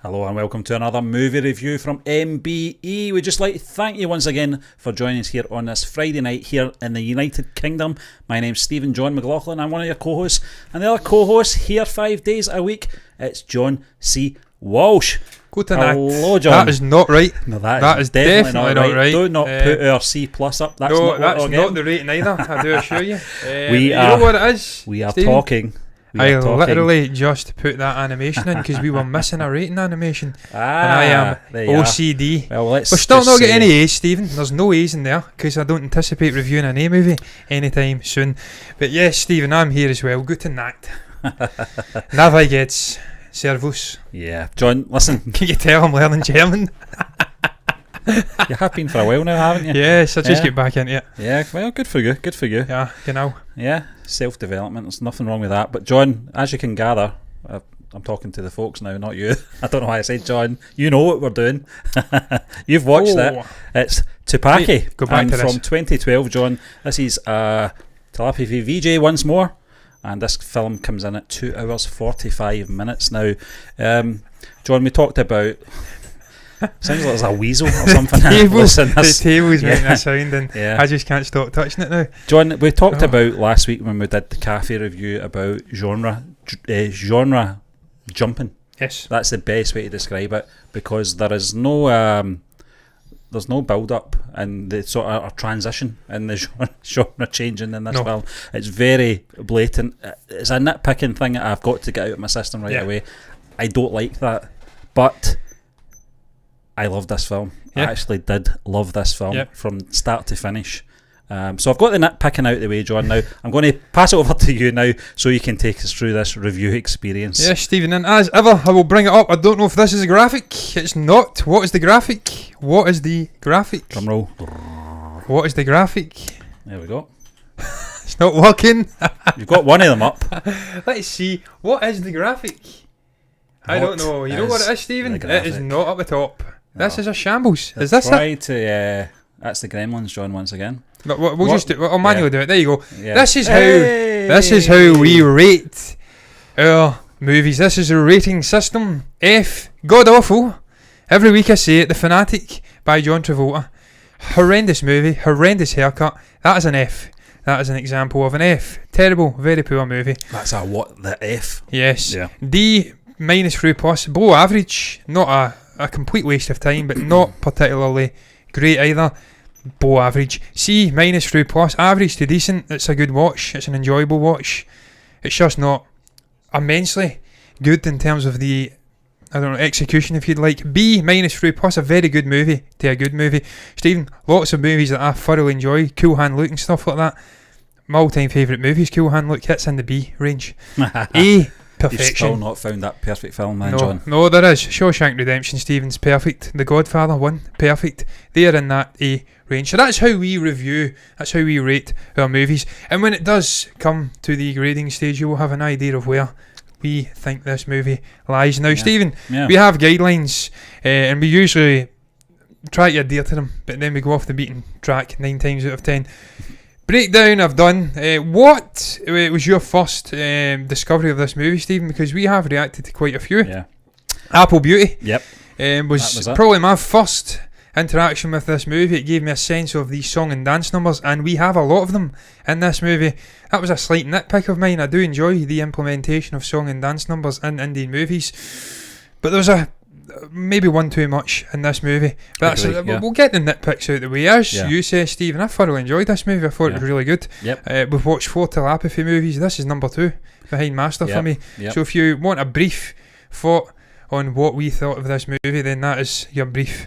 Hello and welcome to another movie review from MBE. We'd just like to thank you once again for joining us here on this Friday night here in the United Kingdom. My name's Stephen John McLaughlin. I'm one of your co-hosts, and the other co-host here 5 days a week, it's John C. Walsh. Good night. Hello, John. That is not right. No, that is definitely not right. Do not put our C plus up. That's no, not that's not the rating either, I do assure you. You know what it is? We are Stephen? talking. I literally just put that animation in because we were missing a rating animation. And I am OCD. Well, we're still not getting any A's, Stephen. There's no A's in there because I don't anticipate reviewing an A movie anytime soon. But yes, Stephen, I'm here as well. Guten Nacht. Na wie geht's? Servus. Yeah, John, listen. Can you tell I'm learning German? You have been for a while now, haven't you? Yes, I just get back into it. Yeah, well, good for you. Good for you. Yeah, genau. Yeah, self-development. There's nothing wrong with that. But John, as you can gather, I'm talking to the folks now, not you. I don't know why I said John. You know what we're doing. You've watched it. It's Thuppakki. Go back to from 2012, John. This is Thuppakki VJ once more. And this film comes in at 2 hours 45 minutes. Now, John, we talked about... Sounds like there's a weasel or something. The table's making a sound and I just can't stop touching it now. John, we talked about last week when we did the cafe review about genre jumping. Yes. That's the best way to describe it, because there is no there's no build up and the sort of a transition in the genre changing in this film. It's very blatant. It's a nitpicking thing that I've got to get out of my system right away. I don't like that, but I love this film. I actually did love this film from start to finish. So I've got the nitpicking out of the way, John. Now I'm going to pass it over to you now so you can take us through this review experience. Yes, Stephen, and as ever I will bring it up. I don't know if this is a graphic. It's not. What is the graphic? What is the graphic? Drum roll. What is the graphic? There we go. It's not working. You've got one of them up. Let's see. What is the graphic? I don't know. You know what it is, Stephen? It is not up the top. This is a shambles. Is this it? That's the Gremlins, John, once again. But we'll just do. I'll manually do it. There you go. Yeah. This is how we rate our movies. This is a rating system. F. God awful. Every week I say it. The Fanatic by John Travolta. Horrendous movie. Horrendous haircut. That is an F. That is an example of an F. Terrible. Very poor movie. That's a what? The F? Yes. Yeah. D. -3+. Below average. Not a complete waste of time, but not particularly great either. Below average. C. -3+. Average to decent. It's a good watch. It's an enjoyable watch. It's just not immensely good in terms of the, I don't know, execution, if you'd like. B. -3+. A very good movie to a good movie. Stephen, lots of movies that I thoroughly enjoy. Cool Hand Luke and stuff like that. My all-time favourite movies, Cool Hand Luke, hits in the B range. A. Perfection. You've still not found that perfect film, man, John. No, there is. Shawshank Redemption, Stephen's perfect. The Godfather 1, perfect. They're in that A range. So that's how we review, that's how we rate our movies. And when it does come to the grading stage, you will have an idea of where we think this movie lies. Now, Stephen, we have guidelines, and we usually try to adhere to them, but then we go off the beaten track 9 times out of 10. Breakdown I've done. What was your first discovery of this movie, Stephen? Because we have reacted to quite a few. Yeah. Apple Beauty. Yep. Was probably my first interaction with this movie. It gave me a sense of these song and dance numbers, and we have a lot of them in this movie. That was a slight nitpick of mine. I do enjoy the implementation of song and dance numbers in Indian movies, but there's maybe one too much in this movie. But we'll get the nitpicks out of the way. As you say, Stephen, I thoroughly enjoyed this movie. I thought it was really good. Yep. We've watched 4 telepathy movies. This is number 2 behind Master for me. So if you want a brief thought on what we thought of this movie, then that is your brief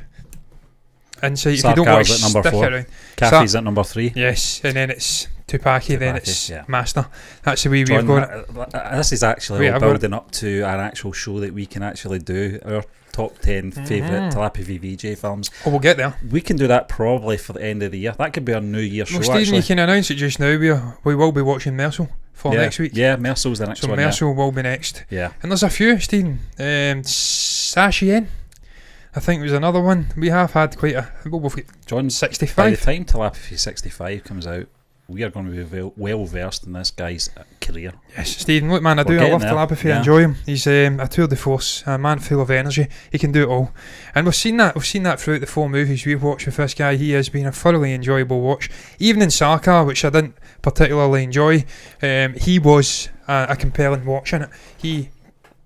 insight. Sarkar's if you don't want to at number stick 4. around. Caffey's at number 3. Yes, and then it's Thuppakki, then it's Master. That's the way we've got it. This is actually all building up to an actual show that we can actually do. Our top 10 favourite Thuppakki VJ films. Oh, we'll get there. We can do that probably for the end of the year. That could be our New Year show. Well, Stephen, actually, you can announce it just now. We will be watching Mersal for next week. Yeah, Mersal's the next one. So Mersal will be next. Yeah. And there's a few, Stephen. Sashien, I think was another one. We have had quite a... John, 65. By the time Thuppakki 65 comes out, we are going to be well versed in this guy's career. Yes, Stephen, look man, I love telepathy. I enjoy him. He's a tour de force, a man full of energy. He can do it all, and we've seen that throughout the 4 movies we've watched with this guy. He has been a thoroughly enjoyable watch. Even in Sarkar, which I didn't particularly enjoy, he was a compelling watch in it. He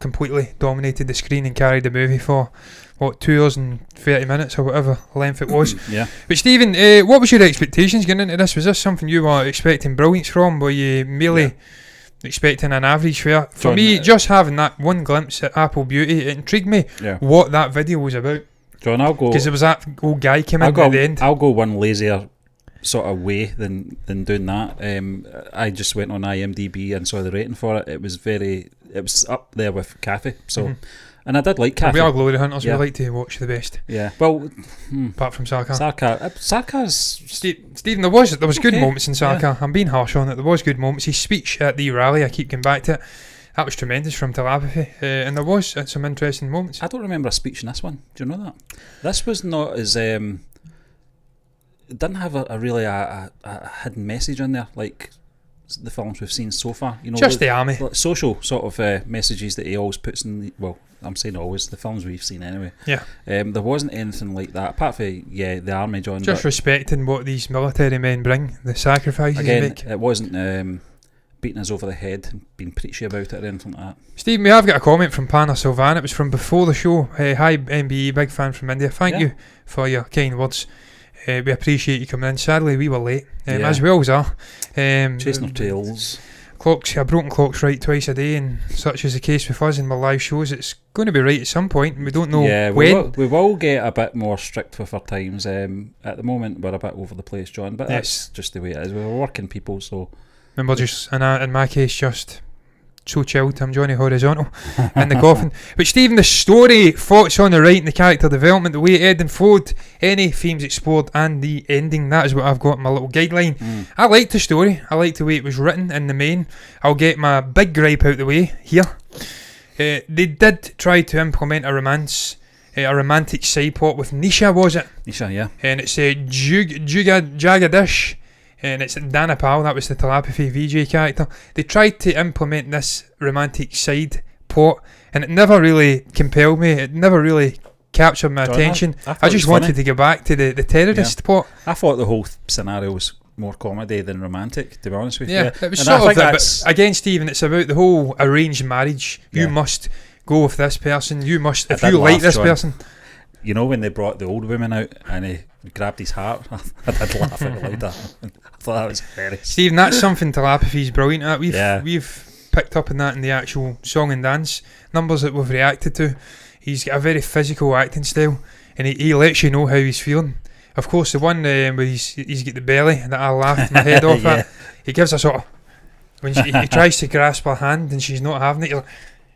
completely dominated the screen and carried the movie for 2 hours and 30 minutes or whatever length it was. Yeah. But Stephen, what was your expectations going into this? Was this something you were expecting brilliance from? Were you merely expecting an average fare? For me, just having that one glimpse at Apple Beauty, it intrigued me what that video was about. John, I'll go, because there was that old guy came in at the end. I'll go one lazier sort of way than doing that. I just went on IMDb and saw the rating for it. It was up there with Kathy. So. And I did like Kathy. We are glory hunters. We like to watch the best. Yeah. Well, apart from Sarkar. Sarkar's Stephen, there was good moments in Sarkar. Yeah. I'm being harsh on it. There was good moments. His speech at the rally, I keep going back to it. That was tremendous from telepathy, and there was some interesting moments. I don't remember a speech in this one. Do you know that? This was not as it didn't have a really hidden message in there like the films we've seen so far. You know, just the army, social sort of messages that he always puts in. I'm saying always, the films we've seen anyway. Yeah. There wasn't anything like that apart from the army, John. Just respecting what these military men bring, the sacrifices they make. It wasn't beating us over the head and being preachy about it or anything like that. Stephen, we have got a comment from Pana Sylvan. It was from before the show. Hi MBE, big fan from India. Thank you for your kind words. We appreciate you coming in. Sadly, we were late, as we always are. Chasing our tails. A broken clock's right twice a day, and such is the case with us in my live shows. It's going to be right at some point, and we don't know when. We will get a bit more strict with our times. At the moment, we're a bit over the place, John, but that's just the way it is. We're working people, so. And we're just, in my case, just so chilled. I'm Johnny Horizontal in the coffin. But Stephen, the story, thoughts on the writing, the character development, the way Ed unfolded, any themes explored, and the ending. That is what I've got in my little guideline. I liked the story. I liked the way it was written in the main. I'll get my big gripe out the way here. They did try to implement a romantic side plot with Nisha, was it? Nisha, yeah. And it's Jagadish. And it's Danapal, that was the telepathy VJ character. They tried to implement this romantic side plot, and it never really compelled me. It never really captured my attention. I just wanted to go back to the terrorist plot. I thought the whole scenario was more comedy than romantic, to be honest with you. Yeah, it was sort of that. But again, Stephen, it's about the whole arranged marriage. You must go with this person. You must, if you like this person. You know, when they brought the old woman out and he grabbed his heart, I did laugh out loud. I thought that was hilarious. Stephen, that's something telepathy's brilliant at. We've picked up on that in the actual song and dance numbers that we've reacted to. He's got a very physical acting style, and he lets you know how he's feeling. Of course, the one where he's got the belly that I laughed my head off at, he gives a sort of, when he tries to grasp her hand and she's not having it, you're like,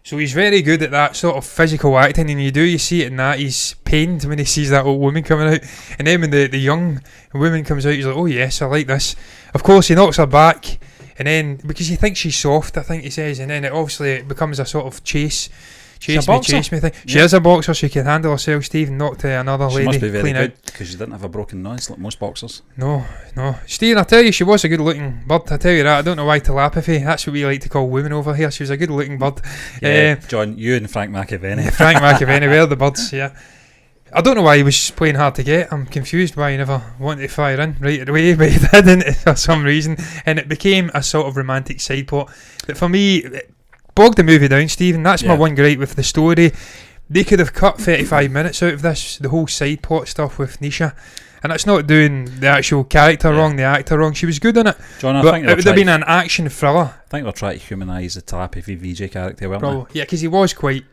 so he's very good at that sort of physical acting, and you see it in that. He's pained when he sees that old woman coming out, and then when the young woman comes out, he's like, oh yes, I like this. Of course, he knocks her back, and then, because he thinks she's soft, I think he says, and then it becomes a sort of chase me thing. She is a boxer, she can handle herself. Stephen knocked another lady must be very clean good, out because she didn't have a broken nose like most boxers. No. Stephen, I tell you, she was a good looking bird. I tell you that. I don't know why telepathy. That's what we like to call women over here. She was a good looking bird. John, you and Frank McAvenny. Frank McAvenny, we're the birds. Yeah. I don't know why he was playing hard to get. I'm confused why he never wanted to fire in right away, but he didn't for some reason, and it became a sort of romantic side plot. But for me, it bogged the movie down, Stephen. That's my one gripe with the story. They could have cut 35 minutes out of this, the whole side plot stuff with Nisha, and that's not doing the actual character wrong, the actor wrong. She was good in it, John, but it would have been an action thriller. I think they're trying to humanise the telepathy VJ character, weren't they? Yeah, because he was quite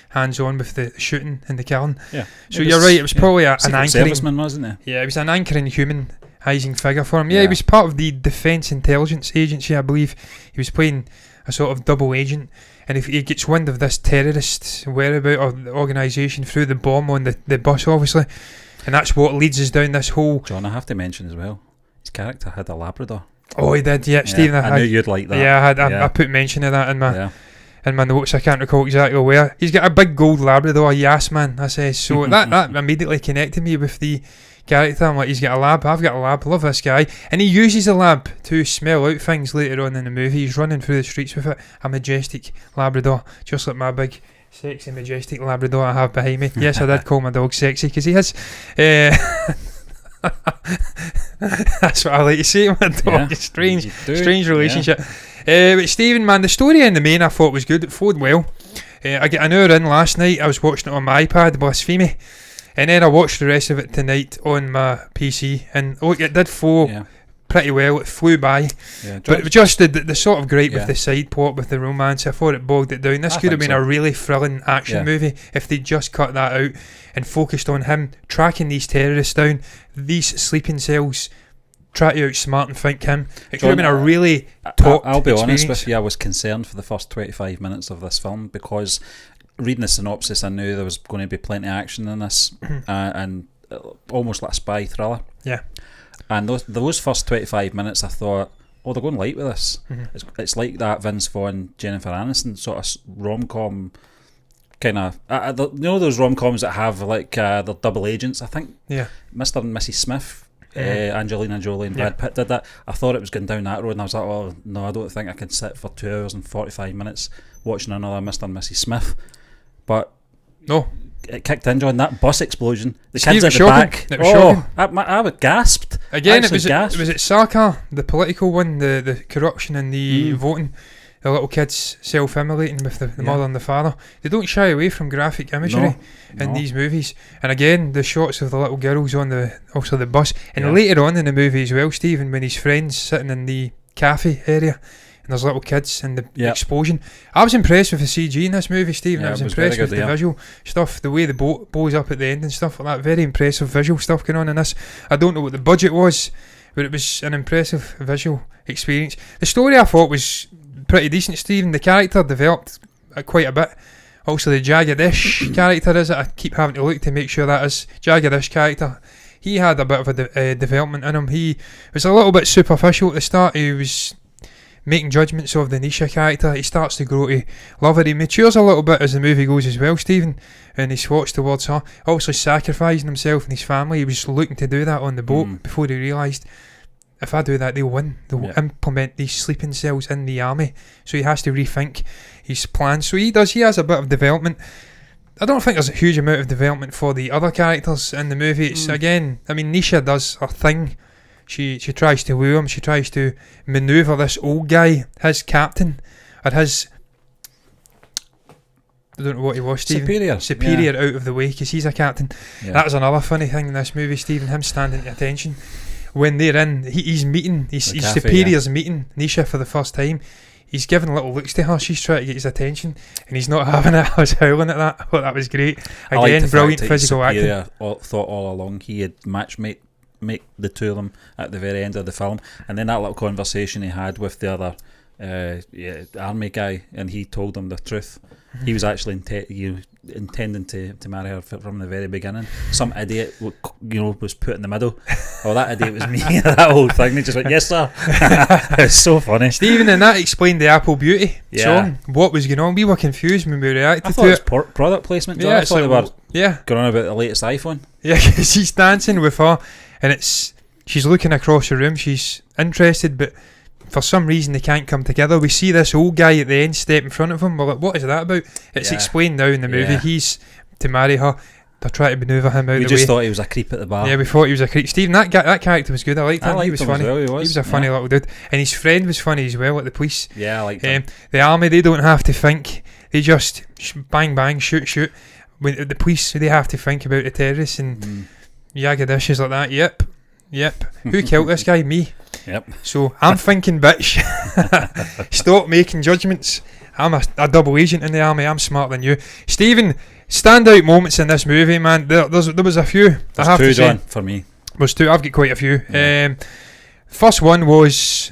hands-on with the shooting and the killing. Yeah. So you're right, it was probably an anchoring serviceman, wasn't he? Yeah, it was an anchoring humanising figure for him. Yeah, he was part of the Defence Intelligence Agency, I believe. He was playing a sort of double agent, and if he gets wind of this terrorist whereabout or the organisation through the bomb on the bus, obviously, and that's what leads us down this whole. John, I have to mention as well, his character had a Labrador. Oh, he did, yeah. Stephen, I knew you'd like that. Yeah, I put mention of that in my notes. I can't recall exactly where. He's got a big gold Labrador, Yasman, I says. So that immediately connected me with the character. I'm like, he's got a lab, I've got a lab, love this guy. And he uses the lab to smell out things later on in the movie. He's running through the streets with it. A majestic Labrador, just like my big, sexy, majestic Labrador I have behind me. Yes, I did call my dog sexy because he is. That's what I like to say to my dog. Yeah, strange relationship. But Stephen, man, the story in the main I thought was good. It flowed well. I get an hour in last night. I was watching it on my iPad, Blasphemy, and then I watched the rest of it tonight on my PC. And it did flow pretty well. It flew by. But just the sort of gripe with the side plot, with the romance, I thought it bogged it down. This could have been a really thrilling action movie if they just cut that out and focused on him tracking these terrorists down, these sleeping cells, try to outsmart and think him. It could have been a really top I'll be honest experience. with you, I was concerned for the first 25 minutes of this film because reading the synopsis I knew there was going to be plenty of action in this and almost like a spy thriller. Yeah. And those first 25 minutes I thought, oh, they're going light with this. It's like that Vince Vaughn, Jennifer Aniston sort of rom-com kind of, those rom-coms that have like they're double agents, I think. Yeah. Mr. and Mrs. Smith, Angelina Jolie and Brad Pitt did that. I thought it was going down that road and I was like, oh no, I don't think I can sit for 2 hours and 45 minutes watching another Mr. and Mrs. Smith. But no, it kicked in, John. That bus explosion, the Steve, kids at the shocking. back. It was shocking. I would gasped. Again, Gasped. was it Saka, the political one, the corruption and the voting, the little kids self-immolating with the mother and the father. They don't shy away from graphic imagery in these movies. And again, the shots of the little girls on the bus. And later on in the movie as well, Stephen, when his friends sitting in the cafe area and there's little kids and the explosion. I was impressed with the CG in this movie, Stephen. I was impressed with the visual stuff, the way the boat blows up at the end and stuff like that. Very impressive visual stuff going on in this. I don't know what the budget was, but it was an impressive visual experience. The story I thought was pretty decent, Stephen. The character developed quite a bit. Also, the Jagadish character is it. I keep having to look to make sure that is Jagadish character. He had a bit of a development in him. He was a little bit superficial at the start. He was making judgments of the Nisha character. He starts to grow to love her. He matures a little bit as the movie goes as well, Stephen, and his thoughts towards her. Also sacrificing himself and his family. He was looking to do that on the boat before he realised, if I do that, they'll win. They'll implement these sleeping cells in the army. So he has to rethink his plans. So he has a bit of development. I don't think there's a huge amount of development for the other characters in the movie. It's again, I mean, Nisha does her thing. She tries to woo him. She tries to manoeuvre this old guy, his captain, or his, I don't know what he was, Stephen. Superior out of the way because he's a captain. That was another funny thing in this movie, Stephen. Him standing at attention when they're in. He's meeting. His superior's meeting Nisha for the first time. He's giving little looks to her. She's trying to get his attention, and he's not having it. I was howling at that. I thought that was great. Again, brilliant physical acting. I thought all along he had make the two of them at the very end of the film, and then that little conversation he had with the other army guy, and he told him the truth. He was actually intending to marry her from the very beginning. Some idiot was put in the middle. Oh, that idiot was me. That whole thing, they just went, yes sir. It's so funny, Stephen, and that explained the Apple Beauty song. What was going on? We were confused when we reacted I thought it was product placement. Yeah, I thought they were going on about the latest iPhone. Yeah, because he's dancing with her, and she's looking across the room. She's interested, but for some reason they can't come together. We see this old guy at the end step in front of him. We're like, what is that about? It's explained now in the movie. He's to marry her. They're trying to manoeuvre him out of the way. We just thought he was a creep at the bar. Yeah, we thought he was a creep. Stephen, that character was good. I liked him. He was funny. Well, he was a funny little dude. And his friend was funny as well at the police. Yeah, I liked him. The army, they don't have to think. They just bang, bang, shoot. When the police, they have to think about the terrorists and Yagadish is like that. Yep. Who killed this guy? Me. Yep. So I'm thinking, bitch, stop making judgments. I'm a double agent in the army. I'm smarter than you, Stephen. Standout moments in this movie, man. There was a few. There's I have two, to say. John, for me. There's two. I've got quite a few. Yeah. First one was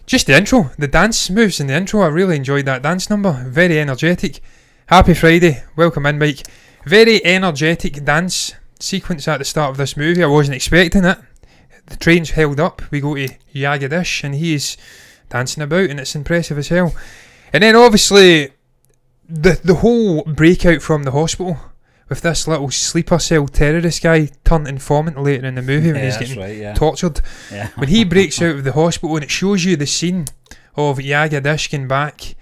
just the intro. The dance moves in the intro. I really enjoyed that dance number. Very energetic. Happy Friday. Welcome in, Mike. Very energetic dance sequence at the start of this movie. I wasn't expecting it. The train's held up. We go to Yagadish and he's dancing about, and it's impressive as hell. And then obviously the whole breakout from the hospital with this little sleeper cell terrorist guy turned informant later in the movie when he's getting tortured. Yeah. When he breaks out of the hospital and it shows you the scene of Jagadish going back,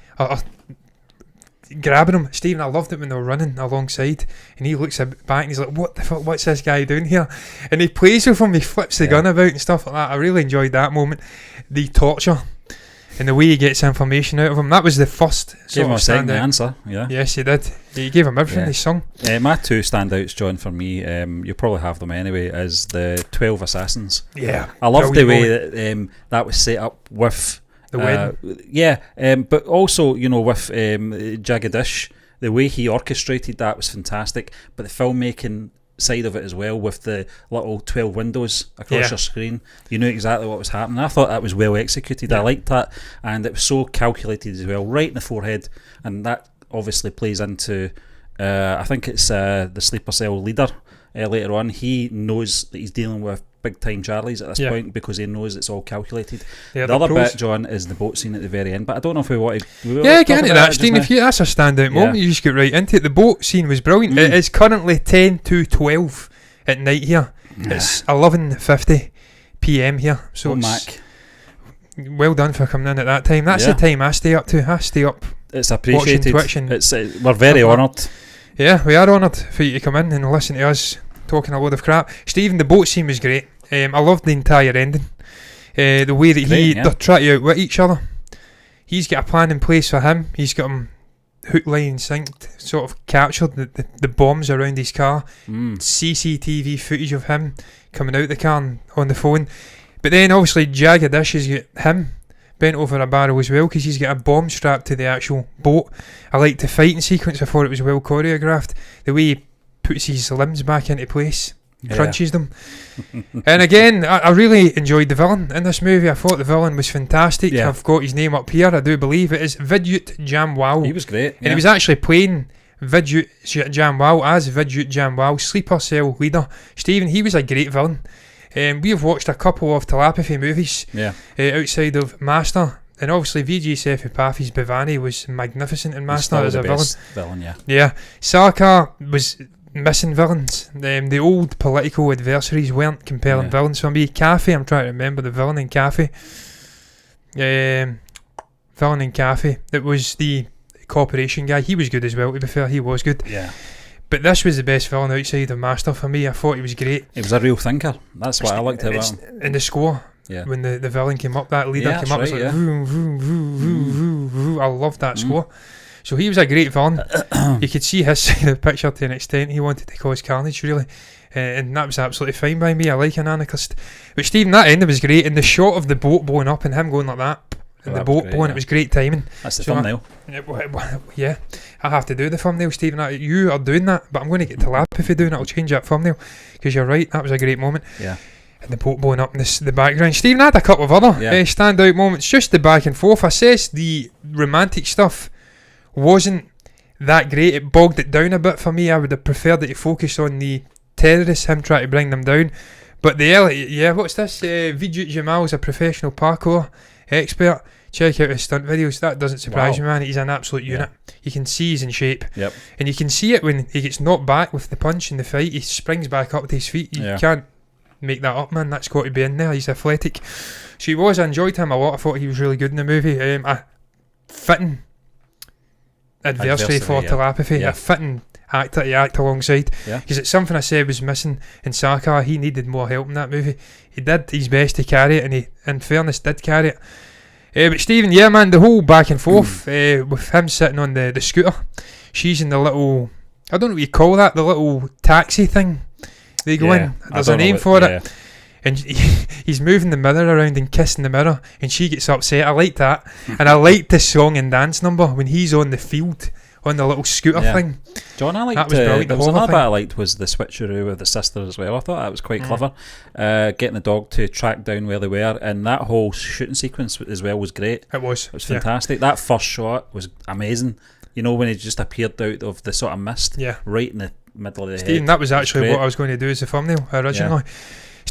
grabbing him. Stephen, I loved it when they were running alongside and he looks back and he's like, what the fuck, what's this guy doing here? And he plays with him, he flips the gun about and stuff like that. I really enjoyed that moment. The torture and the way he gets information out of him. That was the first Gave him a second standout answer, yeah. Yes, he did. He gave him everything, he sung. My two standouts, John, for me, you probably have them anyway, is the 12 Assassins. Yeah. I love the way that that was set up with the wedding. But also, you know, with Jagadish, the way he orchestrated that was fantastic. But the filmmaking side of it as well, with the little 12 windows across your screen, you knew exactly what was happening. I thought that was well executed. I liked that, and it was so calculated as well, right in the forehead, and that obviously plays into I think it's the sleeper cell leader later on. He knows that he's dealing with big time Charlies at this point because he knows it's all calculated. The other bit, John, is the boat scene at the very end, but I don't know if we want to get into that, Steve. That's a standout moment, you just get right into it. The boat scene was brilliant. It is currently 10 to 12 at night here. It's 11:50 p.m. here, so Mac, well done for coming in at that time. That's the time I stay up to. I stay up. It's appreciated. Watching Twitch, we're very honoured. Yeah, we are honoured for you to come in and listen to us talking a load of crap. Stephen, the boat scene was great. I loved the entire ending. The way that they're trying to outwit each other. He's got a plan in place for him. He's got him hook, line and synced, sort of captured the bombs around his car. CCTV footage of him coming out the car and on the phone. But then obviously Jagadish has got him bent over a barrel as well because he's got a bomb strapped to the actual boat. I liked the fighting sequence. I thought it was well choreographed. The way he puts his limbs back into place, crunches them. And again, I really enjoyed the villain in this movie. I thought the villain was fantastic. I've got his name up here. I do believe it is Vidyut Jamwal. He was great. And he was actually playing Vidyut Jamwal as Vidyut Jamwal, sleeper cell leader. Stephen, he was a great villain. We have watched a couple of telepathy movies outside of Master, and obviously Vijay Sethupathi Bhavani was magnificent in Master as a villain. Sarkar was missing villains. The old political adversaries weren't compelling villains for me. Cafe, I'm trying to remember the villain in Cafe. Villain in Cafe, that was the corporation guy. He was good as well, to be fair. He was good. But this was the best villain outside of Master for me. I thought he was great. He was a real thinker. That's what I liked about him. In the score, when the villain came up, that leader came up, it was like vroom, vroom, vroom, vroom, vroom, vroom. I loved that score. So he was a great villain. You could see his side of the picture to an extent. He wanted to cause carnage, really. And that was absolutely fine by me. I like an anarchist. But Stephen, that ending was great. And the shot of the boat blowing up and him going like that, and the boat blowing, it was great timing. That's the thumbnail. I have to do the thumbnail, Stephen. You are doing that, but I'm going to get to lap if you do, and I'll change that thumbnail because you're right. That was a great moment. And the boat blowing up in the background. Stephen, I had a couple of other standout moments, just the back and forth. I says the romantic stuff wasn't that great. It bogged it down a bit for me. I would have preferred it to focus on the terrorists, him trying to bring them down. But what's this? Vijay Jamal's a professional parkour expert. Check out his stunt videos. That doesn't surprise me, man. He's an absolute unit. You can see he's in shape. And you can see it when he gets knocked back with the punch in the fight. He springs back up to his feet. You can't make that up, man. That's got to be in there. He's athletic. So he was. I enjoyed him a lot. I thought he was really good in the movie. A fitting adversary for telepathy. A fitting actor to act alongside. Because it's something I said was missing in Sarkar. He needed more help in that movie. He did his best to carry it, and he, in fairness, did carry it. But Stephen, man, the whole back and forth with him sitting on the scooter. She's in the little, I don't know what you call that, the little taxi thing they go in. There's a name for it. And he's moving the mirror around and kissing the mirror, and she gets upset. I like that. And I liked the song and dance number when he's on the field on the little scooter thing. John, I liked that was brilliant. There was another bit I liked was the switcheroo with the sister as well. I thought that was quite clever. Getting the dog to track down where they were, and that whole shooting sequence as well was great. It was fantastic. That first shot was amazing. You know, when he just appeared out of the sort of mist, right in the middle of the Stephen, head. that was actually what I was going to do as a thumbnail originally.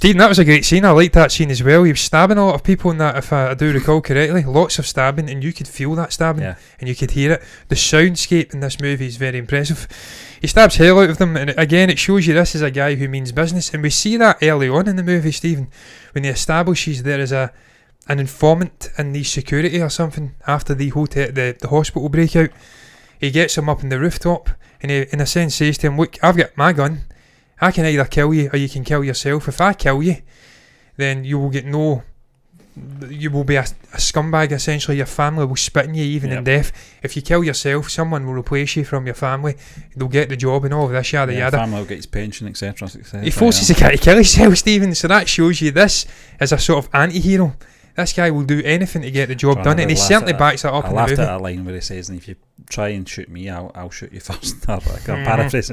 Stephen, that was a great scene. I liked that scene as well. He was stabbing a lot of people in that, if I do recall correctly. Lots of stabbing, and you could feel that stabbing, and you could hear it. The soundscape in this movie is very impressive. He stabs hell out of them, and again, it shows you this is a guy who means business. And we see that early on in the movie, Stephen, when he establishes there is an informant in the security or something after the hospital breakout. He gets him up on the rooftop, and he, in a sense, says to him, "Look, I've got my gun. I can either kill you or you can kill yourself. If I kill you, then you will get you will be a scumbag, essentially. Your family will spit in you even in death. If you kill yourself, someone will replace you from your family. They'll get the job and all of this, yada yada. Family will get his pension, etc. He forces the guy to kill himself, Stephen. So that shows you this is a sort of anti-hero. This guy will do anything to get the job done, and he certainly backs that up in the movie. I laughed at a line where he says, "And if you try and shoot me, I'll shoot you first." I paraphrase.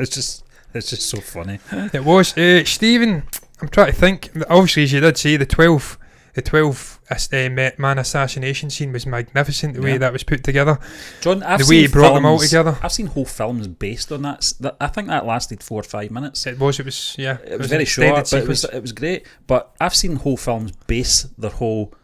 It's just so funny. It was. Stephen, I'm trying to think. Obviously, as you did say, the 12 man assassination scene was magnificent. The way that was put together. John, the way he brought them all together. I've seen whole films based on that. I think that lasted 4 or 5 minutes. It was very short, but it was great. But I've seen whole films base their whole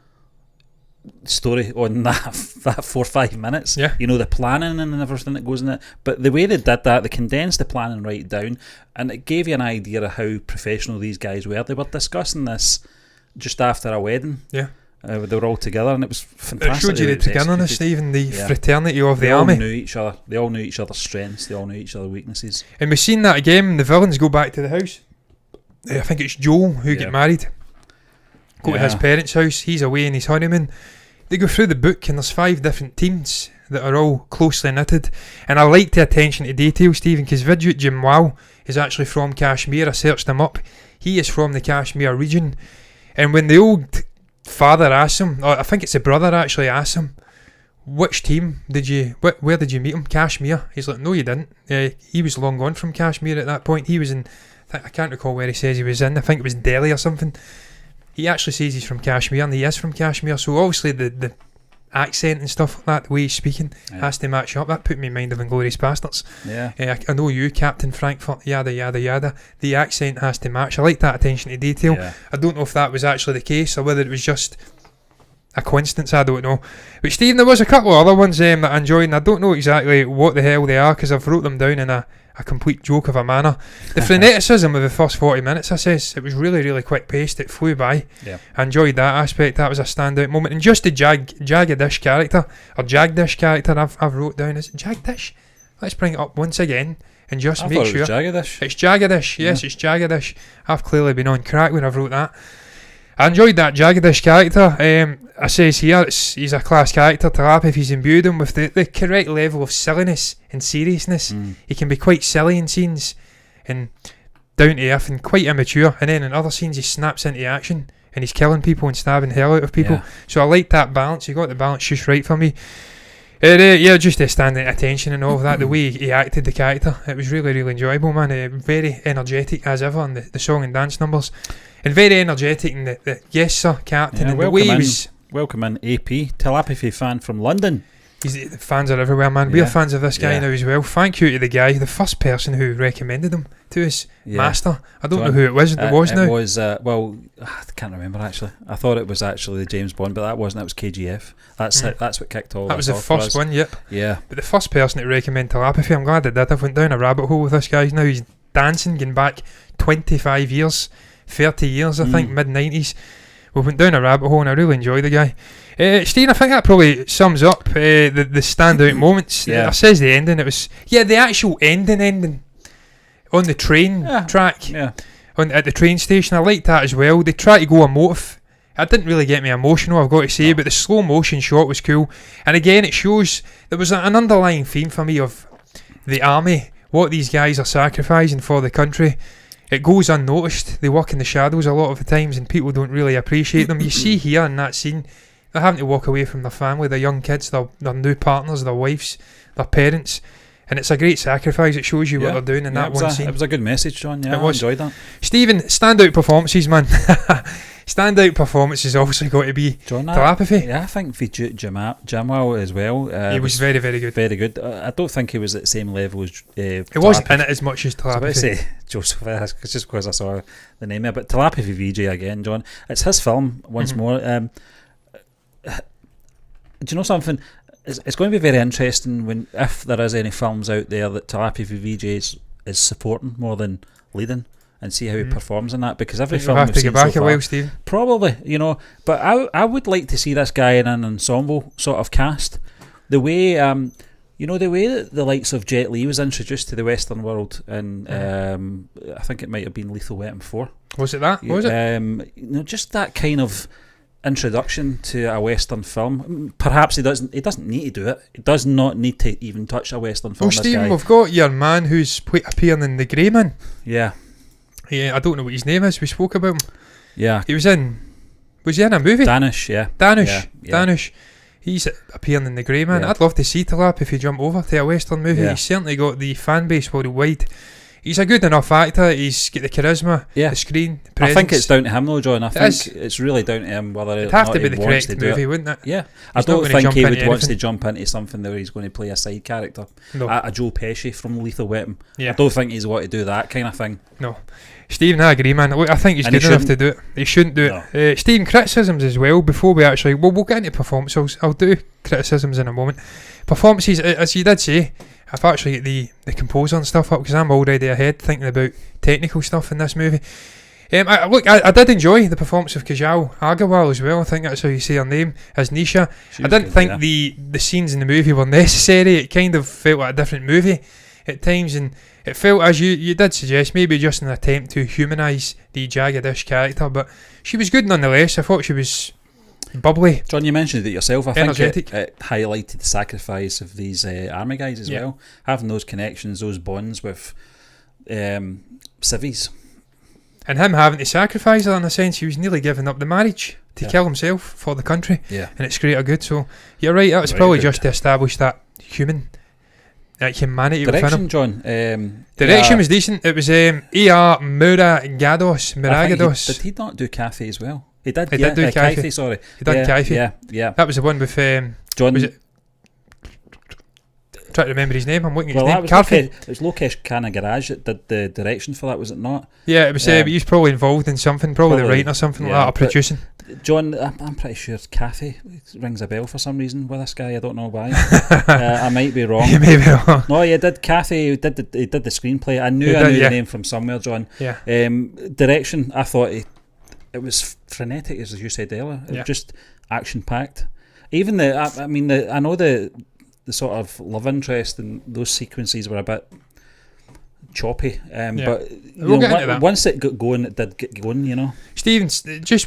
story on that 4 or 5 minutes. You know, the planning and everything that goes in it. But the way they did that, they condensed the planning right down, and it gave you an idea of how professional these guys were. They were discussing this just after a wedding. They were all together, and it was fantastic. It showed you the togetherness, even the fraternity of the army. They all knew each other. They all knew each other's strengths. They all knew each other's weaknesses. And we've seen that again. The villains go back to the house. I think it's Joel who get married. Go to his parents' house. He's away on his honeymoon. They go through the book, and there's 5 different teams that are all closely knitted. And I like the attention to detail, Stephen, because Vidyut Jimwal is actually from Kashmir. I searched him up. He is from the Kashmir region. And when the old father asks him, or I think it's the brother actually asks him, which team where did you meet him? Kashmir. He's like, no, you didn't. He was long gone from Kashmir at that point. He was in, I can't recall where he says he was in. I think it was Delhi or something. He actually says he's from Kashmir, and he is from Kashmir. So obviously the accent and stuff like that, the way he's speaking, has to match up. That put me in mind of Inglourious Basterds. I know you, Captain Frankfurt, yada yada yada. The accent has to match. I like that attention to detail. I don't know if that was actually the case or whether it was just a coincidence. I don't know. But Stephen, there was a couple of other ones that I enjoyed, and I don't know exactly what the hell they are because I've wrote them down in a complete joke of a manner. The freneticism of the first 40 minutes, I says, it was really, really quick paced. It flew by. I enjoyed that aspect. That was a standout moment. And just the Jagdish character, or Jagdish character, I've wrote down. Is it Jagdish? Let's bring it up once again and just make sure. It was Jagdish. It's Jagdish. Yes, it's Jagdish. I've clearly been on crack when I've wrote that. I enjoyed that Jagdish character. I says here, he's a class character. Telepathy's imbued him with the correct level of silliness and seriousness. He can be quite silly in scenes and down to earth and quite immature, and then in other scenes he snaps into action and he's killing people and stabbing hell out of people. So I like that balance. He got the balance just right for me. Just the standing attention and all of that, the way he acted the character, it was really, really enjoyable, man. Very energetic as ever, and the song and dance numbers, and very energetic in the yes sir, Captain, and the way he was. Welcome in, AP, telepathy fan from London. The fans are everywhere, man. We're fans of this guy now as well. Thank you to the guy, the first person who recommended him to us, Master. I don't know who it was. It was I can't remember actually. I thought it was actually the James Bond, but that wasn't. It was KGF. That's what kicked all that was the first one. Yeah. But the first person to recommend telepathy, I'm glad I did. I've went down a rabbit hole with this guy. Now he's dancing, going back 25 years, 30 years, I think, mid-90s. We went down a rabbit hole and I really enjoy the guy. Steve, I think that probably sums up the standout moments. I says the ending. It was the actual ending on the train track at the train station. I liked that as well. They try to go emotive. It didn't really get me emotional, I've got to say, but the slow motion shot was cool. And again, it shows there was an underlying theme for me of the army, what these guys are sacrificing for the country. It goes unnoticed. They work in the shadows a lot of the times and people don't really appreciate them. You see here in that scene, they're having to walk away from their family, their young kids, their new partners, their wives, their parents. And it's a great sacrifice. It shows you what they're doing in that one scene. It was a good message, John. I enjoyed that. Stephen, standout performances, man. Standout performance has also got to be John, Telepathy. Yeah, I think for Jamal as well. He was very, very good. Very good. I don't think he was at the same level as He wasn't in it as much as Telepathy. I was about to say Joseph, just because I saw the name there. But Telepathy VJ again, John. It's his film once more. Do you know something? It's going to be very interesting if there is any films out there that Telepathy VJ is supporting more than leading, and see how he performs in that, because every film we'll have we've to seen get back so a far, while, Steve. probably, but I would like to see this guy in an ensemble sort of cast. The way the way that the likes of Jet Li was introduced to the Western world, and I think it might have been Lethal Weapon 4. Was it that? Was it? Just that kind of introduction to a Western film. Perhaps he doesn't need to do it. He does not need to even touch a Western film. Oh, Stephen, we've got your man who's appearing in The Grey Man. Yeah, I don't know what his name is. We spoke about him. Yeah, he was he in a movie? Danish, yeah. Danish. He's appearing in The Grey Man. I'd love to see Talap if he jump over to a Western movie. He's certainly got the fan base worldwide. He's a good enough actor. He's got the charisma, the screen presence. I think it's down to him though, John. I think it's really down to him whether it'd have to be the correct movie, wouldn't it? Yeah, I don't think he would want to jump into something where he's going to play a side character, a Joe Pesci from Lethal Weapon. I don't think he's want to do that kind of thing. No, Stephen, I agree, man. I think he's good enough to do it. He shouldn't do it. Stephen, criticisms as well. Before we actually, we'll get into performances. I'll do criticisms in a moment. Performances, as you did say, I've actually got the composer and stuff up because I'm already ahead thinking about technical stuff in this movie. I did enjoy the performance of Kajal Agarwal as well. I think that's how you say her name, as Nisha. I didn't think the scenes in the movie were necessary. It kind of felt like a different movie at times, and it felt, as you did suggest, maybe just an attempt to humanise the Jagadish character, but she was good nonetheless. I thought she was bubbly. John, you mentioned it yourself. I think energetic. It highlighted the sacrifice of these army guys as well, having those connections, those bonds with civvies, and him having to sacrifice her in a sense. He was nearly giving up the marriage to kill himself for the country, and it's greater good. So you're right, that's probably just to establish that humanity within him. John, direction was decent. It was A.R. Muragados. Did he not do Cathy as well? He did do Cathy. Sorry, he did Cathy. Yeah. That was the one with John. Was it? Try to remember his name. I'm looking at his name. It was Lokesh Kanagaraj that did the direction for that, was it not? Yeah, it was. He was probably involved in something, probably the writing or something like that, or producing. John, I'm pretty sure Cathy rings a bell for some reason with this guy. I don't know why. I might be wrong. You may be wrong. No, you did Cathy. He did the screenplay. I knew the name from somewhere, John. Yeah. Direction, I thought it was frenetic, as you said earlier. It was just action packed. Even I know the sort of love interest and those sequences were a bit choppy, but once it got going, it did get going. Stephen,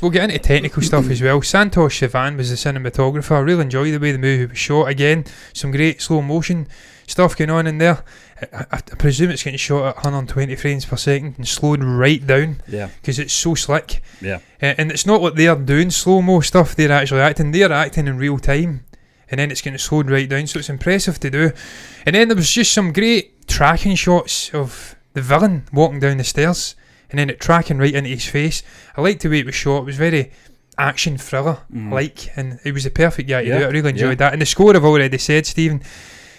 we'll get into technical stuff as well. Santosh Sivan was the cinematographer. I really enjoyed the way the movie was shot. Again, some great slow motion stuff going on in there. I presume it's getting shot at 120 frames per second and slowed right down, because it's so slick. And it's not like they're doing slow-mo stuff, they're actually acting in real time, and then it's getting slowed right down, so it's impressive to do. And then there was just some great tracking shots of the villain walking down the stairs, and then it tracking right into his face. I liked the way it was shot. It was very action thriller like, and it was the perfect guy to do it. I really enjoyed that. And the score, I've already said, Stephen,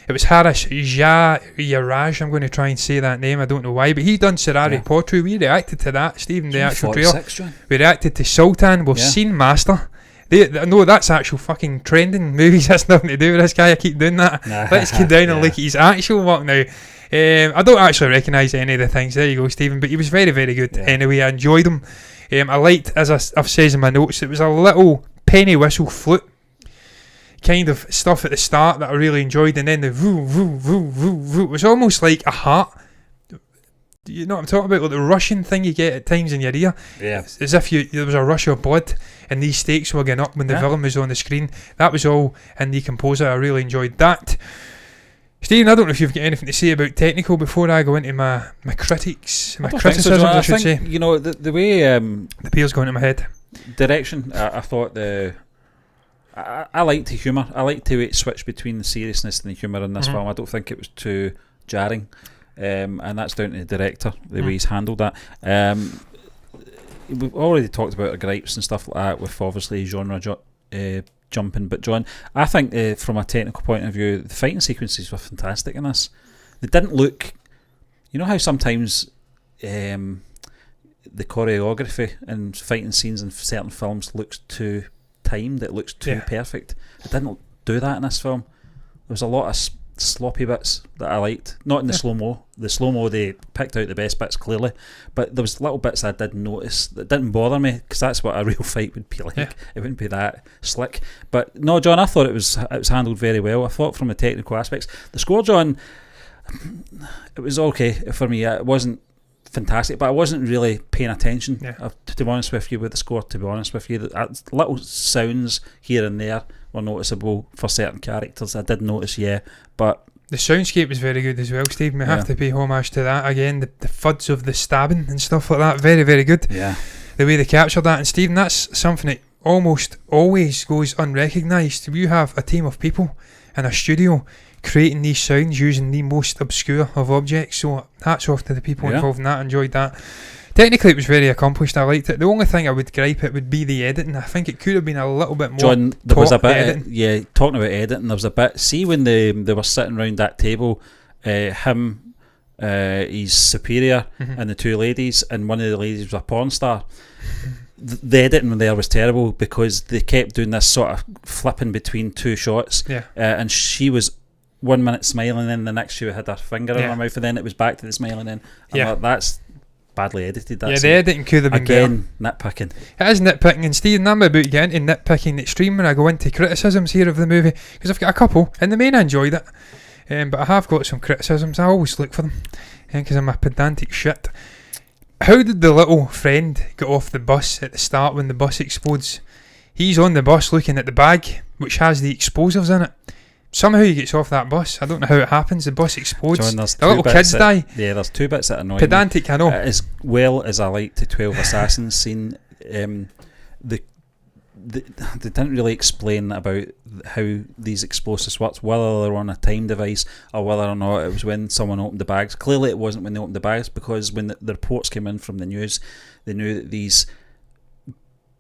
it was Harish Yaraj. I'm going to try and say that name, I don't know why, but he done Sarari Potru. We reacted to that, Stephen, the actual trailer. We reacted to Sultan. We've seen Master. No, that's actual fucking trending movies. That's nothing to do with this guy. I keep doing that. Let's get down and look at his actual work now. I don't actually recognise any of the things. There you go, Stephen. But he was very, very good. Anyway, I enjoyed him. I liked, as I've said in my notes, it was a little penny whistle flute kind of stuff at the start that I really enjoyed, and then the voo voo voo voo voo. It was almost like a heart. You know what I'm talking about? Like the rushing thing you get at times in your ear. Yeah. As if there was a rush of blood and these stakes were going up when the villain was on the screen. That was all in the composer. I really enjoyed that. Stephen, I don't know if you've got anything to say about technical before I go into my criticisms, I should say. You know, the way the peel's going in my head. Direction, I thought I liked the humour. I liked to switch between the seriousness and the humour in this film. I don't think it was too jarring, and that's down to the director, the way he's handled that. we've already talked about our gripes and stuff like that with obviously genre jumping, but John, I think from a technical point of view, the fighting sequences were fantastic in this. They didn't look, you know how sometimes the choreography and fighting scenes in certain films looks too timed, it looks too perfect. It didn't do that in this film. There was a lot of sloppy bits that I liked, not in the slow-mo. The slow-mo, they picked out the best bits clearly, but there was little bits I did notice that didn't bother me, because that's what a real fight would be like. It wouldn't be that slick. But no, John, I thought it was handled very well. I thought from the technical aspects, the score, John, it was okay for me. It wasn't fantastic, but I wasn't really paying attention, to be honest with you, with the score. To be honest with you, little sounds here and there were noticeable for certain characters. I did notice, but the soundscape was very good as well, Steve. We have to pay homage to that again. The thuds of the stabbing and stuff like that, very, very good. Yeah, the way they captured that. And Stephen, that's something that almost always goes unrecognised. You have a team of people in a studio creating these sounds using the most obscure of objects, so hats off to the people involved in that. Enjoyed that. Technically it was very accomplished, I liked it. The only thing I would gripe it would be the editing. I think it could have been a little bit more, John, there was a bit talking about editing, there was a bit, see when they were sitting around that table, him, his superior, and the two ladies, and one of the ladies was a porn star. The editing there was terrible, because they kept doing this sort of flipping between two shots, and she was 1 minute smiling, and then the next she had her finger in her mouth, and then it was back to the smiling. And like, that's badly edited. That's the editing could have been again better. Nitpicking. It is nitpicking, and Steve, I'm about to get into nitpicking extreme when I go into criticisms here of the movie, because I've got a couple, and the main I enjoyed it, but I have got some criticisms. I always look for them, because I'm a pedantic shit. How did the little friend get off the bus at the start when the bus explodes? He's on the bus looking at the bag, which has the explosives in it. Somehow he gets off that bus. I don't know how it happens. The bus explodes. John, the little kids die. Yeah, there's two bits that annoy me. Pedantic, I know. As well as I liked the 12 Assassins scene, they didn't really explain about how these explosives worked, whether they're on a time device or whether or not it was when someone opened the bags. Clearly it wasn't when they opened the bags, because when the reports came in from the news, they knew that these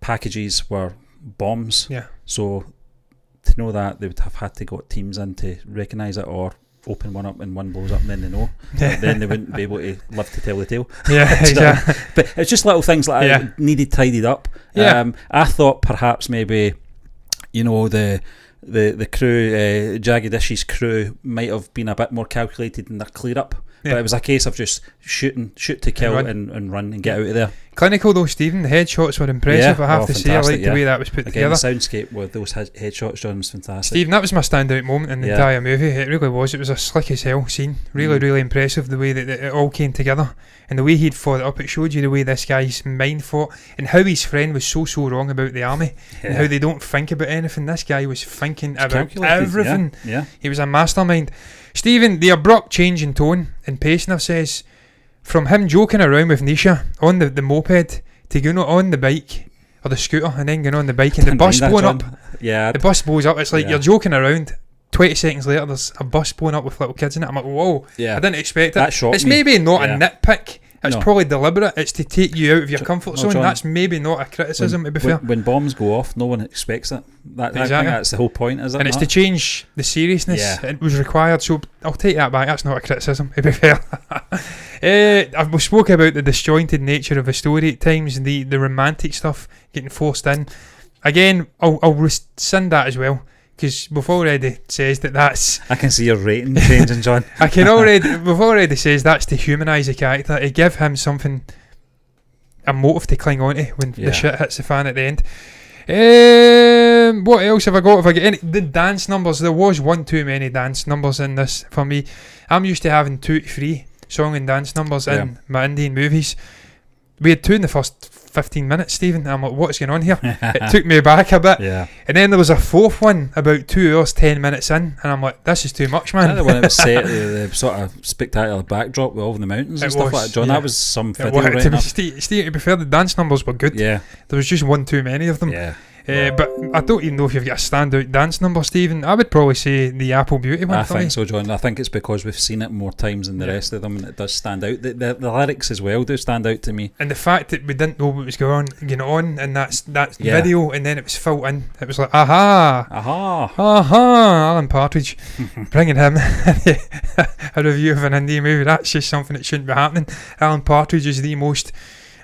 packages were bombs. Yeah. So to know that, they would have had to got teams in to recognise it, or open one up and one blows up and then they know. Then they wouldn't be able to live to tell the tale. But it's just little things like that needed tidied up. I thought perhaps maybe, you know, the crew, Jagged Ish's crew, might have been a bit more calculated in their clear up. But it was a case of just shoot to kill and run and get out of there. Clinical though, Stephen. The headshots were impressive. I have to say, I like the way that was put together. The soundscape with those headshots, John, was fantastic. Stephen, that was my standout moment in the entire movie. It really was. It was a slick as hell scene. Really impressive, the way that it all came together, and the way he'd fought it up. It showed you the way this guy's mind fought, and how his friend was so wrong about the army, and how they don't think about anything. This guy was thinking about everything. He was a mastermind. Stephen, the abrupt change in tone and pace, and says, from him joking around with Nisha on the moped to going on the bike or the scooter, and then going on the bike and the bus blowing up. Yeah, the bus blows up. It's like you're joking around. 20 seconds later, there's a bus blowing up with little kids in it. I'm like, whoa! I didn't expect it. That shocked it's me. Maybe not a nitpick. It's probably deliberate. It's to take you out of your comfort zone. John, that's maybe not a criticism, to be fair. When bombs go off, no one expects it. I think that's the whole point, is it? And it's to change the seriousness. It was required, so I'll take that back. That's not a criticism, to be fair. We spoke about the disjointed nature of the story at times, and the romantic stuff getting forced in. Again, I'll rescind that as well, because we've already says that's... I can see your rating changing, John. We've already says that's to humanise the character, to give him something, a motive to cling on to when the shit hits the fan at the end. What else have I got? Have I got any? The dance numbers. There was one too many dance numbers in this for me. I'm used to having 2 to 3 song and dance numbers in my Indian movies. We had 2 in the first 15 minutes, Stephen. I'm like, what's going on here? It took me back a bit. And then there was a 4th one about 2 hours 10 minutes in, and I'm like, this is too much, man. The one that was set the sort of spectacular backdrop with all the mountains and stuff like that, John. That was some video right enough. Steve, to be fair, the dance numbers were good. There was just one too many of them. But I don't even know if you've got a standout dance number, Stephen. I would probably say the Apple Beauty one. I think so, John. I think it's because we've seen it more times than the rest of them, and it does stand out. The lyrics as well do stand out to me. And the fact that we didn't know what was going on in that video, and then it was filled in. It was like, aha, Alan Partridge, bringing him a review of an indie movie. That's just something that shouldn't be happening. Alan Partridge is the most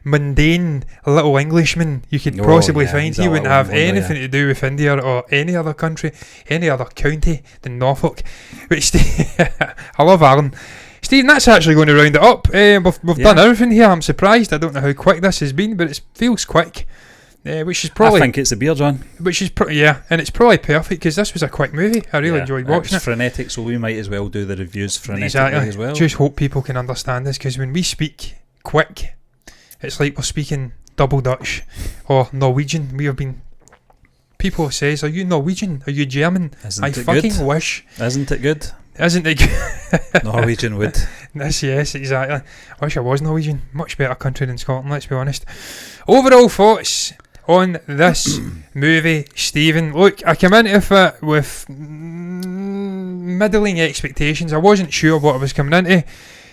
mundane little Englishman you could possibly find. He wouldn't have anything to do with India or any other country, any other county than Norfolk. Which I love Alan. Stephen, that's actually going to round it up. We've done everything here. I'm surprised. I don't know how quick this has been, but it feels quick. Which is probably. I think it's the beer, John. Which is and it's probably perfect because this was a quick movie. I really enjoyed watching it. It's frenetic, so we might as well do the reviews frenetically as well. Just hope people can understand this, because when we speak quick, it's like we're speaking double Dutch or Norwegian. We have been. People says, "Are you Norwegian? Are you German?" I fucking wish. Isn't it good? Isn't it good? Norwegian would. Yes, exactly. I wish I was Norwegian. Much better country than Scotland, let's be honest. Overall thoughts on this movie, Stephen. Look, I came into it with middling expectations. I wasn't sure what I was coming into.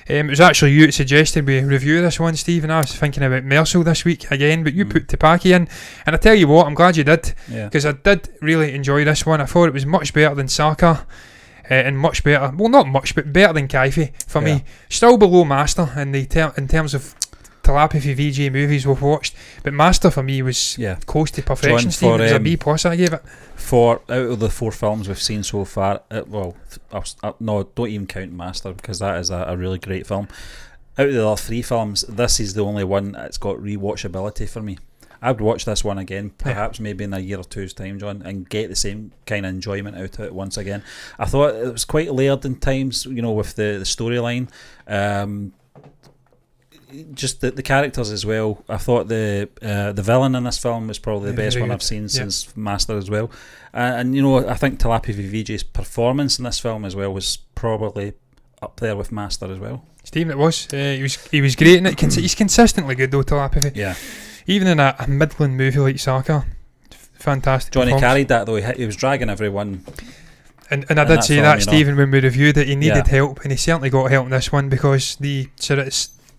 It was actually you that suggested we review this one, Stephen. I was thinking about Mercel this week again, but you put Thuppakki in, and I tell you what, I'm glad you did, because I did really enjoy this one. I thought it was much better than Saka, and much better, well, not much, but better than Kaifi for me. Still below Master in terms of telepathy VJ movies we've watched, but Master for me was close to perfection. John, Stephen, it was a B+ I gave it. Out of the 4 films we've seen so far, no, don't even count Master, because that is a really great film. Out of the other 3 films, this is the only one that's got rewatchability for me. I would watch this one again, perhaps maybe in a year or two's time, John, and get the same kind of enjoyment out of it once again. I thought it was quite layered in times, with the storyline. Just the characters as well. I thought the villain in this film was probably the best one I've seen since Master as well. And I think Talapi Vijay's performance in this film as well was probably up there with Master as well. Stephen, it was. He was great in it. He's consistently good though, Talapi. Yeah. Even in a middling movie like Saka, fantastic. Johnny carried that though. He was dragging everyone. And I did say that, Stephen, when we reviewed it, he needed help, and he certainly got help in this one, because the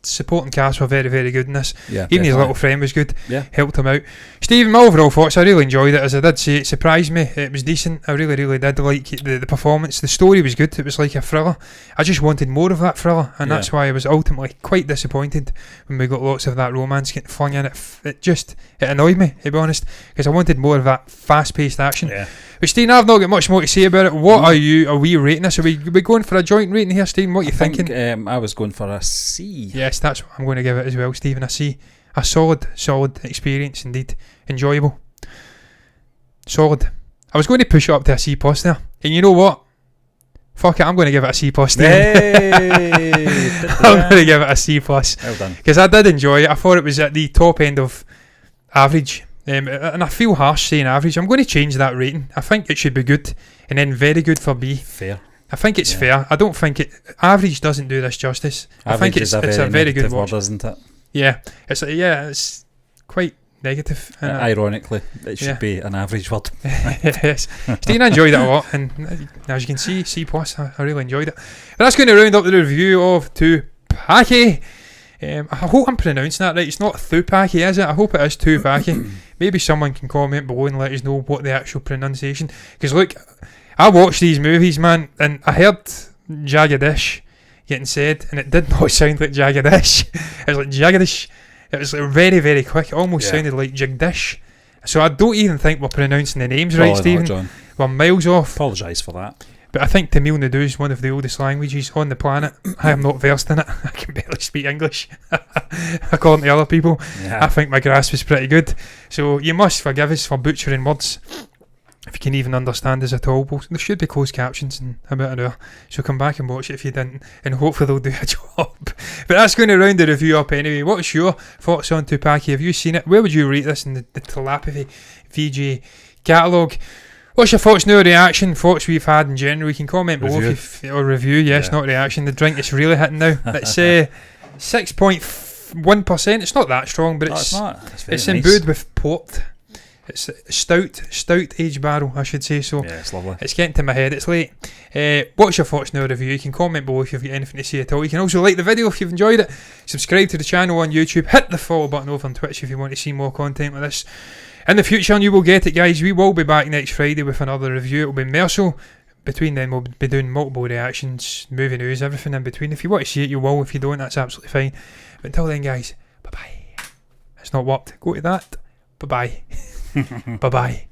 supporting cast were very, very good in this. Even his little friend was good. Helped him out. Stephen, my overall thoughts, I really enjoyed it. As I did say, it surprised me. It was decent. I really, really did like the performance. The story was good. It was like a thriller. I just wanted more of that thriller, and that's why I was ultimately quite disappointed when we got lots of that romance getting flung in. It annoyed me, to be honest, because I wanted more of that fast-paced action. But Stephen, I've not got much more to say about it. What are we rating this? Are we going for a joint rating here, Stephen? What are you thinking? I was going for a C. Yes, that's what I'm going to give it as well, Stephen. A C. A solid experience indeed. Enjoyable. Solid. I was going to push it up to a C+ there. And you know what? Fuck it, I'm going to give it a C+, Stephen. Hey! I'm going to give it a C+. Well done. Because I did enjoy it. I thought it was at the top end of average. And I feel harsh saying average. I'm going to change that rating. I think it should be good, and then very good for B. Fair. I think it's fair. I don't think average doesn't do this justice. Average, I think it's a very good watch, isn't it? Yeah, it's quite negative. Ironically, it should be an average word. Yes, Stephen, I enjoyed it a lot, and as you can see, C+. I really enjoyed it. But that's going to round up the review of Thuppakki. I hope I'm pronouncing that right. It's not Thuppakki, is it? I hope it is Thuppakki. Maybe someone can comment below and let us know what the actual pronunciation. Because look, I watch these movies, man, and I heard Jagadish getting said, and it did not sound like Jagadish. It was like Jagadish. It was like very, very quick. It almost sounded like Jagdish. So I don't even think we're pronouncing the names right, Stephen. John. We're miles off. Apologise for that. But I think Tamil Nadu is one of the oldest languages on the planet. I am not versed in it. I can barely speak English, according to other people. I think my grasp is pretty good. So you must forgive us for butchering words. If you can even understand us at all, there should be closed captions in about an hour. So come back and watch it if you didn't, and hopefully they'll do a job. But that's going to round the review up anyway. What's your thoughts on Thuppakki? Have you seen it? Where would you rate this in the telepathy VJ catalogue? What's your thoughts now? Reaction, thoughts we've had in general. You can comment below or review. Yes, not reaction. The drink is really hitting now. It's 6.1%. It's not that strong, but it's nice. imbued with port. It's stout aged barrel, I should say. So Yeah, it's lovely. it's getting to my head. It's late. What's your thoughts on our review? You can comment below if you've got anything to say at all. You can also like the video if you've enjoyed it. Subscribe to the channel on YouTube. Hit the follow button over on Twitch if you want to see more content like this in the future, and you will get it, guys. We will be back next Friday with another review. It will be Mercel. Between then, we'll be doing multiple reactions, movie news, everything in between. If you want to see it, you will. If you don't, that's absolutely fine. But until then, guys, bye-bye. It's not worked. Go to that. Bye-bye. Bye-bye.